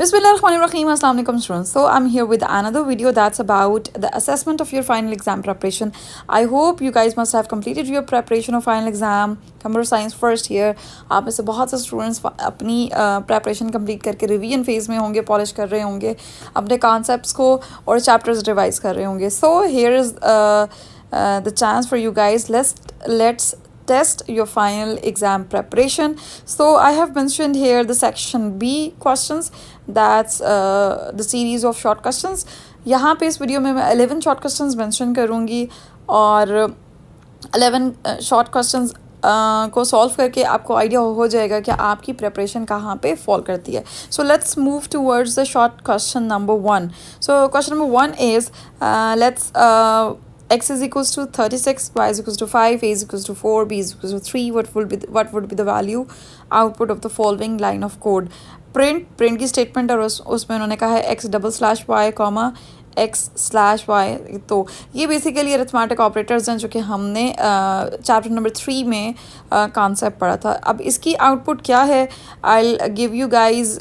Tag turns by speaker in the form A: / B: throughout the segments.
A: Bismillahirrahmanirrahim. Assalamu alaikum students. So I'm here with another video that's about the assessment of your final exam preparation. I hope you guys must have completed your preparation of final exam. Computer science first year. आप में से बहुत से students अपनी preparation complete करके revision phase में होंगे, polish कर रहे होंगे, अपने कॉन्सेप्ट्स को और चैप्टर्स रिवाइज कर रहे होंगे. So here is the chance for you guys. Let's test your final exam preparation. So I have mentioned here the section B questions, that's the series of short questions. यहाँ पे इस video में मैं 11 short questions mention करूँगी और 11 short questions को solve करके आपको आइडिया हो जाएगा कि आपकी प्रिपरेशन कहाँ पे फॉल करती है. So let's move towards the short question number 1. So question number 1 is let's x is equals to 36, y is equals to 5, a is equals to 4, b is equals to 3. What would be the value output of the following line of code? Print की statement और उसमें उन्होंने कहा है x double slash y comma x slash y. तो ये basically arithmetic operators हैं जो कि हमने चैप्टर नंबर 3 में कॉन्सेप्ट पढ़ा था. अब इसकी आउटपुट क्या है? I give you guys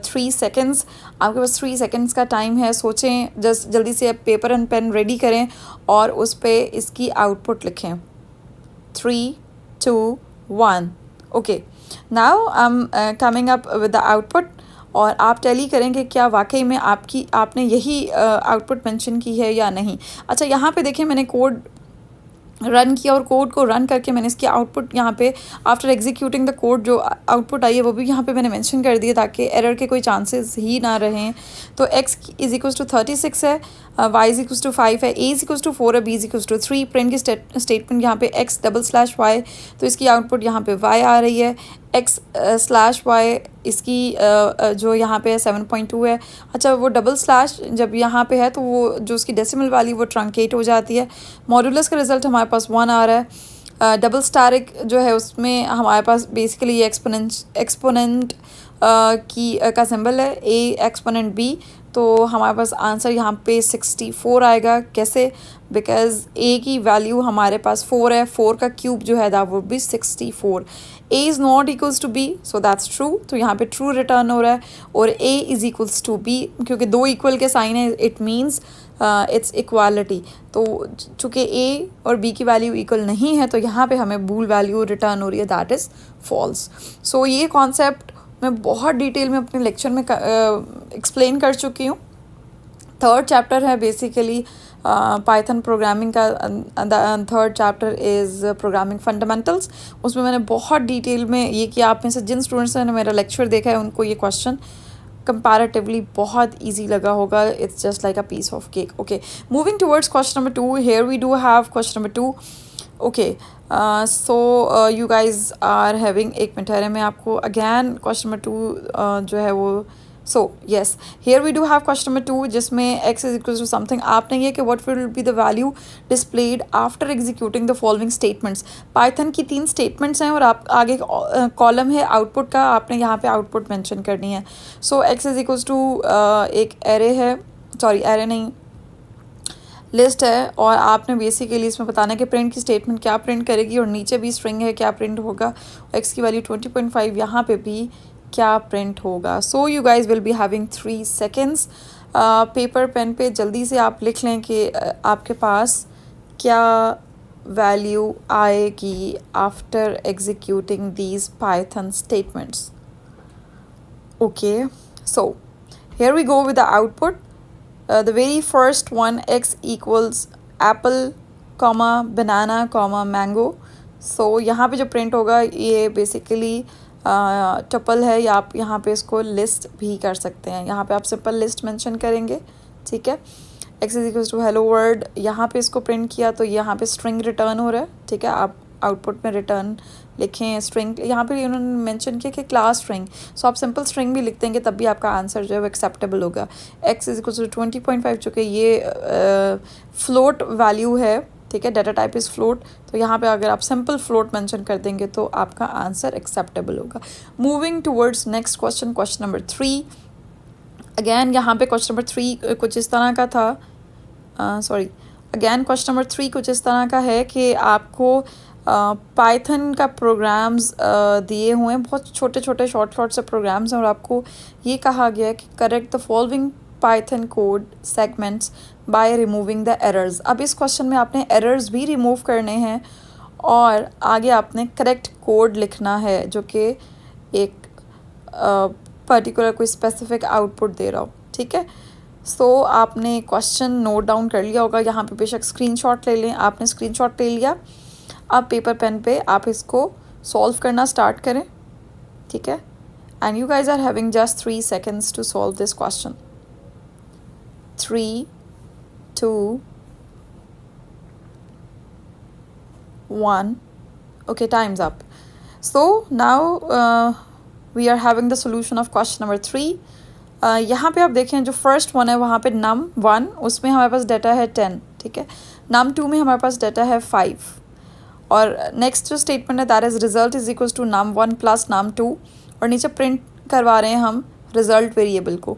A: 3 seconds. आपके पास 3 सेकेंड्स का टाइम है. सोचें, जस्ट जल्दी से पेपर एंड पेन रेडी करें और उस पर इसकी आउटपुट लिखें. 3, 2, 1. Okay, now I am coming up with the output और आप टैली करें कि क्या वाकई में आपने यही आउटपुट मेंशन की है या नहीं. अच्छा, यहाँ पे देखें, मैंने कोड रन किया और कोड को रन करके मैंने इसकी आउटपुट यहाँ पे आफ्टर एग्जीक्यूटिंग द कोड जो आउटपुट आई है वो भी यहाँ पे मैंने मेंशन कर दिया ताकि एरर के कोई चांसेस ही ना रहें. तो x इज इक्वल्स टू 36 है, y इज इक्वल्स टू 5 है, a इज इक्वल्स टू 4 है, b is equals to 3. Print की स्टेटमेंट यहाँ पे x डबल स्लैश y, तो इसकी आउटपुट यहाँ पे y आ रही है. x स्लैश y इसकी जो यहाँ पे 7.2 है. अच्छा, वो डबल स्लैश जब यहाँ पे है तो वो जो उसकी डेसिमल वाली वो ट्रंकेट हो जाती है. मॉड्यूलस का रिजल्ट हमारे पास 1 आ रहा है. डबल स्टारिक जो है उसमें हमारे पास बेसिकली ये एक्सपोनेंट का सिंबल है, a एक्सपोनेंट b. तो हमारे पास आंसर यहाँ पे 64 आएगा. कैसे? बिकॉज a की वैल्यू हमारे पास 4 है, 4 का क्यूब जो है that would be 64. a is not equals to b, so that's true. तो यहाँ पे ट्रू रिटर्न हो रहा है. और a is equals to b, क्योंकि दो इक्वल के साइन है, इट मीन्स इट्स इक्वालिटी. तो चूँकि a और b की वैल्यू इक्वल नहीं है तो यहाँ पे हमें बूल वैल्यू रिटर्न हो रही है, दैट इज़ फॉल्स. सो ये कॉन्सेप्ट मैं बहुत डिटेल में अपने लेक्चर में एक्सप्लेन कर चुकी हूँ. 3rd चैप्टर है बेसिकली पाइथन प्रोग्रामिंग का. 3rd chapter is programming fundamentals. उसमें मैंने बहुत डिटेल में ये किया. आप में से जिन स्टूडेंट्स ने मेरा लेक्चर देखा है उनको ये क्वेश्चन कंपैरेटिवली बहुत इजी लगा होगा. It's just like a piece of cake. Okay, moving towards question number 2. Here we do have question number 2. Okay, so you guys are having, एक मिनट है, मैं आपको अगैन क्वेश्चन नंबर 2 जो है वो. So yes, here we do have question number 2 जिसमें x is equal to something. आपने ये कि what will be the value displayed after executing the following statements. Python की 3 स्टेटमेंट्स हैं और आप आगे कॉलम है आउटपुट का, आपने यहाँ पे आउटपुट मेंशन करनी है. सो x इज इक्वल टू एक एरे है, सॉरी एरे नहीं, लिस्ट है, और आपने बेसिकली इसमें बताना है कि प्रिंट की स्टेटमेंट क्या प्रिंट करेगी और नीचे भी स्ट्रिंग है क्या प्रिंट होगा. x की वैल्यू 20.5, यहाँ पे भी क्या प्रिंट होगा. So you guys will be having 3 seconds. Paper pen पे जल्दी से आप लिख लें कि आपके पास क्या वैल्यू आएगी after executing these Python statements. Okay, so here we go with the output. The very first one, x equals apple, comma banana, comma mango. So यहाँ पे जो प्रिंट होगा ये बेसिकली टपल है, या आप यहाँ पे इसको लिस्ट भी कर सकते हैं. यहाँ पे आप सिंपल लिस्ट मेंशन करेंगे, ठीक है. x is equals to hello world, यहाँ पे इसको प्रिंट किया तो यहाँ पे स्ट्रिंग रिटर्न हो रहा है, ठीक है. आप आउटपुट में रिटर्न लिखें स्ट्रिंग. यहाँ पे उन्होंने मेंशन किया कि क्लास स्ट्रिंग, सो आप सिंपल स्ट्रिंग भी लिख देंगे तब भी आपका आंसर जो है वो एक्सेप्टेबल होगा. x इज इक्वल टू 20.5, चूँकि ये फ्लोट वैल्यू है, ठीक है, डाटा टाइप इज़ फ्लोट, तो यहाँ पे अगर आप सिंपल फ्लोट मेंशन कर देंगे तो आपका आंसर एक्सेप्टेबल होगा. Moving towards next question, question number 3. Again यहाँ पे क्वेश्चन नंबर 3 कुछ इस तरह का था, सॉरी, अगैन क्वेश्चन नंबर 3 कुछ इस तरह का है कि आपको पाइथन का प्रोग्राम्स दिए हुए हैं, बहुत छोटे छोटे शॉर्ट से प्रोग्राम्स हैं, और आपको ये कहा गया है कि correct the following Python code segments by removing the errors. अब इस क्वेश्चन में आपने एरर्स भी रिमूव करने हैं और आगे आपने करेक्ट कोड लिखना है जो कि एक पर्टिकुलर कोई स्पेसिफिक आउटपुट दे रहा हो, ठीक है। सो आपने क्वेश्चन नोट डाउन कर लिया होगा, यहाँ पे बेशक स्क्रीनशॉट ले लें, आपने स्क्रीनशॉट ले लिया, आप पेपर पेन पे आप इसको सॉल्व करना स्टार्ट करें, ठीक है। And you guys are having just 3 seconds to solve this question. 3, 2, 1, okay, time's up. So now we are having the solution of question number 3. यहाँ पे आप देखें जो फर्स्ट वन है वहाँ पे num1 उसमें हमारे पास डाटा है 10, ठीक है। num2 में हमारे पास डाटा है 5, और नेक्स्ट जो स्टेटमेंट है that is result is equals to num1 plus num2, और नीचे प्रिंट करवा रहे हैं हम रिजल्ट वेरिएबल को।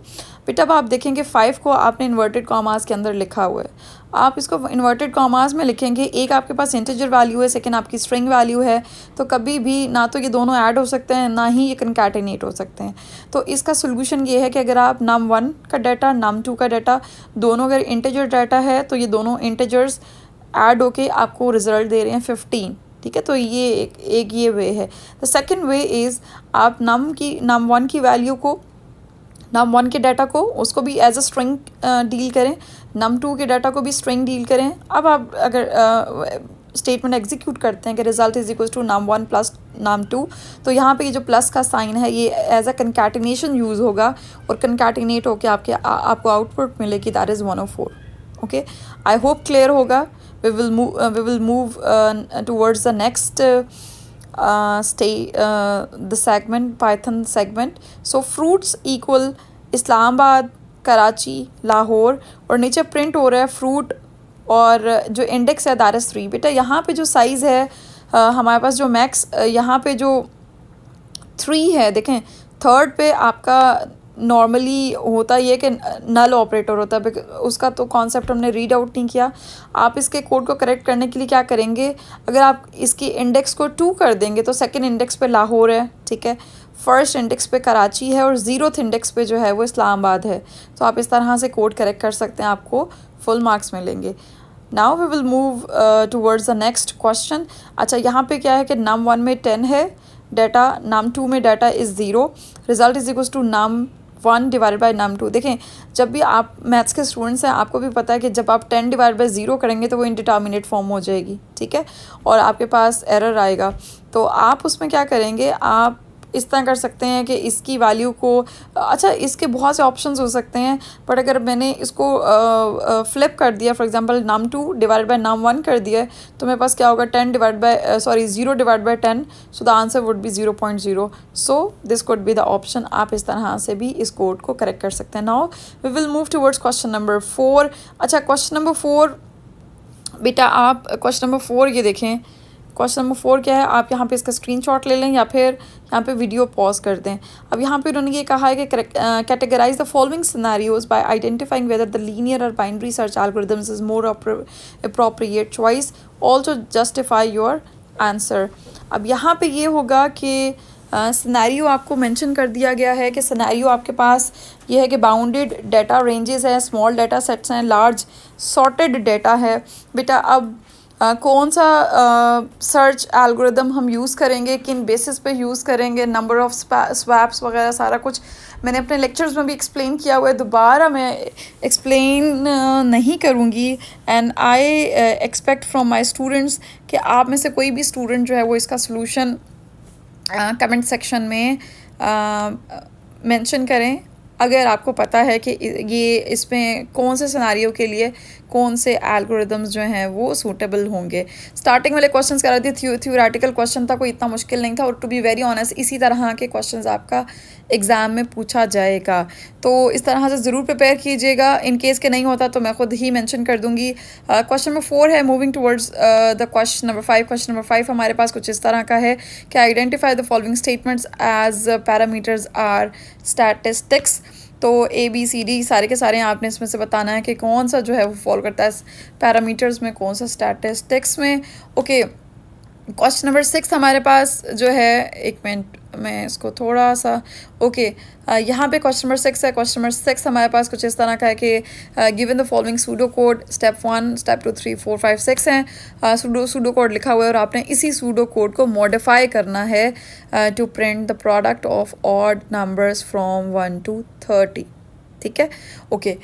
A: बेटा अब आप देखेंगे 5 को आपने इन्वर्टेड कॉमास के अंदर लिखा हुआ है, आप इसको इन्वर्टेड कॉमास में लिखेंगे, एक आपके पास इंटीजर वैल्यू है, सेकंड आपकी स्ट्रिंग वैल्यू है, तो कभी भी ना तो ये दोनों ऐड हो सकते हैं ना ही ये कनकैटिनेट हो सकते हैं। तो इसका सोल्यूशन ये है कि अगर आप num1 का डाटा num2 का डाटा दोनों अगर इंटीजर डाटा है तो ये दोनों इंटीजर्स ऐड होके आपको रिजल्ट दे रहे हैं 15, ठीक है। तो ये एक ये वे है। द सेकेंड वे इज़ आप num1 की वैल्यू को, num1 के डाटा को उसको भी एज अ स्ट्रिंग डील करें, num2 के डाटा को भी स्ट्रिंग डील करें। अब आप अगर स्टेटमेंट एग्जीक्यूट करते हैं कि result is equal to num1 plus num2, तो यहाँ पे ये जो प्लस का साइन है ये एज अ कंकैटिनेशन यूज़ होगा और कंकैटिनेट होकर आपको आउटपुट मिलेगी, that is 104। Okay, I hope clear होगा। we will move towards the next the segment, Python segment. So fruits equal Islamabad, Karachi, Lahore, और नीचे प्रिंट हो रहा है फ्रूट और जो इंडेक्स है दैट इज़ 3। बेटा यहाँ पे जो साइज़ है हमारे पास जो मैक्स यहाँ पे जो 3 है, देखें थर्ड पे आपका नॉर्मली होता ये कि नल ऑपरेटर होता है, उसका तो कॉन्सेप्ट हमने रीड आउट नहीं किया। आप इसके कोड को करेक्ट करने के लिए क्या करेंगे, अगर आप इसकी इंडेक्स को 2 कर देंगे तो सेकंड इंडेक्स पे लाहौर है, ठीक है, फर्स्ट इंडेक्स पे कराची है और 0th इंडेक्स पे जो है वो इस्लामाबाद है। तो आप इस तरह से कोड करेक्ट कर सकते हैं, आपको फुल मार्क्स मिलेंगे। Now we will move towards the next question. अच्छा, यहाँ पे क्या है कि num1 में 10 है डाटा, num2 में data is 0, result is equals to num1 divided by num2। देखें जब भी आप मैथ्स के स्टूडेंट्स हैं आपको भी पता है कि जब आप 10 डिवाइड बाई 0 करेंगे तो वो इनडिटर्मिनेट फॉर्म हो जाएगी, ठीक है, और आपके पास एरर आएगा। तो आप उसमें क्या करेंगे, आप इस तरह कर सकते हैं कि इसकी वैल्यू को, अच्छा इसके बहुत से ऑप्शंस हो सकते हैं, बट अगर मैंने इसको फ्लिप कर दिया, for example num2 divide by num1 कर दिया तो मेरे पास क्या होगा 0 divide by 10, so the answer would be 0.0। So this could be the option. आप इस तरह से भी इस कोड को करेक्ट कर सकते हैं। Now we will move towards question number 4। अच्छा, क्वेश्चन नंबर 4 बेटा आप क्वेश्चन नंबर 4 ये देखें, क्वेश्चन नंबर 4 क्या है, आप यहाँ पे इसका स्क्रीनशॉट ले लें या फिर यहाँ पे वीडियो पॉज कर दें। अब यहाँ पे उन्होंने ये कहा है कि categorize the following scenarios by identifying whether the linear और binary search algorithms is more appropriate choice, also justify your answer. अब यहाँ पे ये होगा कि सिनेरियो आपको मेंशन कर दिया गया है कि सिनेरियो आपके पास ये है कि बाउंडेड डाटा रेंजेस है, स्मॉल डाटा सेट्स हैं, लार्ज सॉर्टेड डाटा है। बेटा अब कौन सा सर्च एल्गोरिदम हम यूज़ करेंगे, किन बेसिस पे यूज़ करेंगे, नंबर ऑफ़ स्वैप्स वगैरह सारा कुछ मैंने अपने लेक्चर्स में भी एक्सप्लेन किया हुआ है, दोबारा मैं एक्सप्लेन नहीं करूँगी। And I expect from my students कि आप में से कोई भी स्टूडेंट जो है वो इसका सलूशन कमेंट सेक्शन में मेंशन करें अगर आपको पता है कि ये इसमें कौन से सिनेरियो के लिए कौन से एल्गोरिदम्स जो हैं वो सूटेबल होंगे। स्टार्टिंग वाले क्वेश्चंस कर रही थी, थ्योरेटिकल क्वेश्चन था, कोई इतना मुश्किल नहीं था, और टू बी वेरी ऑनेस्ट इसी तरह के क्वेश्चंस आपका एग्ज़ाम में पूछा जाएगा, तो इस तरह से ज़रूर प्रिपेयर कीजिएगा। इन केस के नहीं होता तो मैं खुद ही मेंशन कर दूँगी। क्वेश्चन नंबर 4 है, moving towards the question number 5। Question number 5 हमारे पास कुछ इस तरह का है कि identify the following statements as parameters or statistics. तो ABCD सारे के सारे आपने इसमें से बताना है कि कौन सा जो है वो फॉलो करता है पैरामीटर्स में, कौन सा स्टैटिस्टिक्स में। ओके, क्वेश्चन नंबर 6 हमारे पास जो है, एक मिनट मैं इसको थोड़ा सा, ओके यहाँ पे क्वेश्चन नंबर 6 है। क्वेश्चन नंबर 6 हमारे पास कुछ इस तरह का है कि given the following pseudo code, step 1 step 2 3 4 5 6 हैं। सूडो कोड लिखा हुआ है और आपने इसी सूडो कोड को मॉडिफाई करना है to print the product of odd numbers from 1 to 30। ठीक है, ओके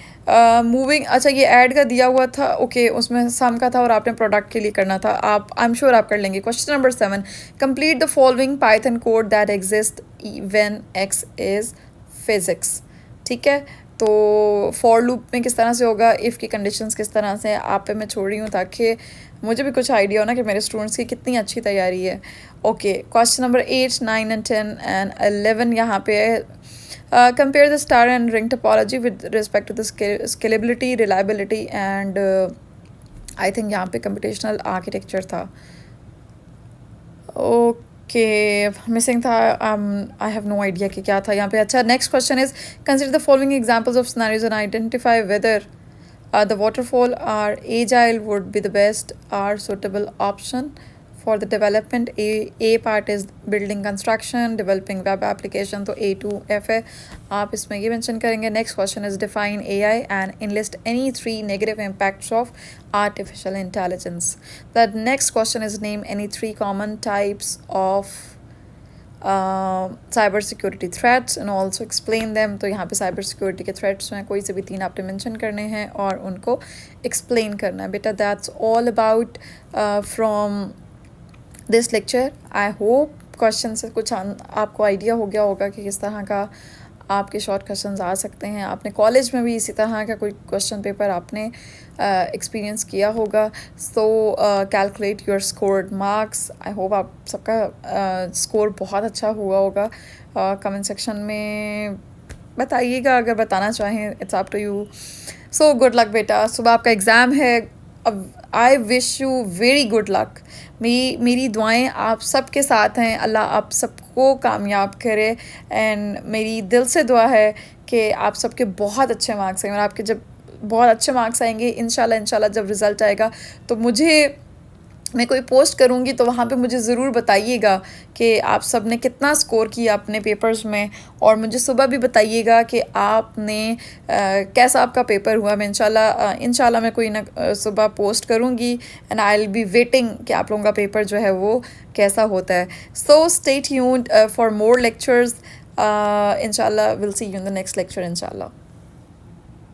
A: मूविंग, अच्छा ये ऐड का दिया हुआ था, ओके उसमें सम का था और आपने प्रोडक्ट के लिए करना था। आप आई एम श्योर आप कर लेंगे। Question number 7, complete the following Python code that exist when x is physics. ठीक है, तो फॉर लूप में किस तरह से होगा, इफ़ की कंडीशंस किस तरह से, आप पे मैं छोड़ रही हूँ ताकि मुझे भी कुछ आइडिया हो ना कि मेरे स्टूडेंट्स की कितनी अच्छी तैयारी है। Okay question number 8 9 and 10 and 11 यहाँ पे है। Compare the star and ring topology with respect to the scalability, reliability and I think यहाँ पे computational architecture था। Okay, missing था, I have no idea कि क्या था यहाँ पे। अच्छा next question is consider the following examples of scenarios and identify whether the waterfall or agile would be the best or suitable option for the development। A part is building construction, developing web application, तो A to F है, आप इसमें ये mention करेंगे। next question is define AI and enlist any 3 negative impacts of artificial intelligence। the next question is name any 3 common types of cyber security threats and also explain them। तो यहाँ पे cyber security के threats हैं, कोई से भी 3 आपने mention करने हैं और उनको explain करना है बेटा। that's all about from this lecture. I hope question से कुछ आपको आइडिया हो गया होगा कि किस तरह का आपके शॉर्ट क्वेश्चंस आ सकते हैं। आपने कॉलेज में भी इसी तरह का कोई क्वेश्चन पेपर आपने एक्सपीरियंस किया होगा। सो calculate your scored marks. I hope आप सबका स्कोर बहुत अच्छा हुआ होगा। कमेंट सेक्शन में बताइएगा अगर बताना चाहें, it's up to you. So good luck बेटा, सुबह आपका एग्ज़ाम है। I wish you very good luck. मेरी दुआएं आप सबके साथ हैं, अल्लाह आप सबको कामयाब करे एंड मेरी दिल से दुआ है कि आप सबके बहुत अच्छे मार्क्स आएंगे और आपके जब बहुत अच्छे मार्क्स आएंगे इंशाल्लाह जब रिज़ल्ट आएगा तो मैं कोई पोस्ट करूँगी तो वहाँ पे मुझे ज़रूर बताइएगा कि आप सब ने कितना स्कोर किया अपने पेपर्स में, और मुझे सुबह भी बताइएगा कि आपने कैसा आपका पेपर हुआ। मैं इंशाल्लाह मैं कोई ना सुबह पोस्ट करूँगी and I will be waiting कि आप लोगों का पेपर जो है वो कैसा होता है। So stay tuned for more lectures. इंशाल्लाह will see you in the next lecture इंशाल्लाह।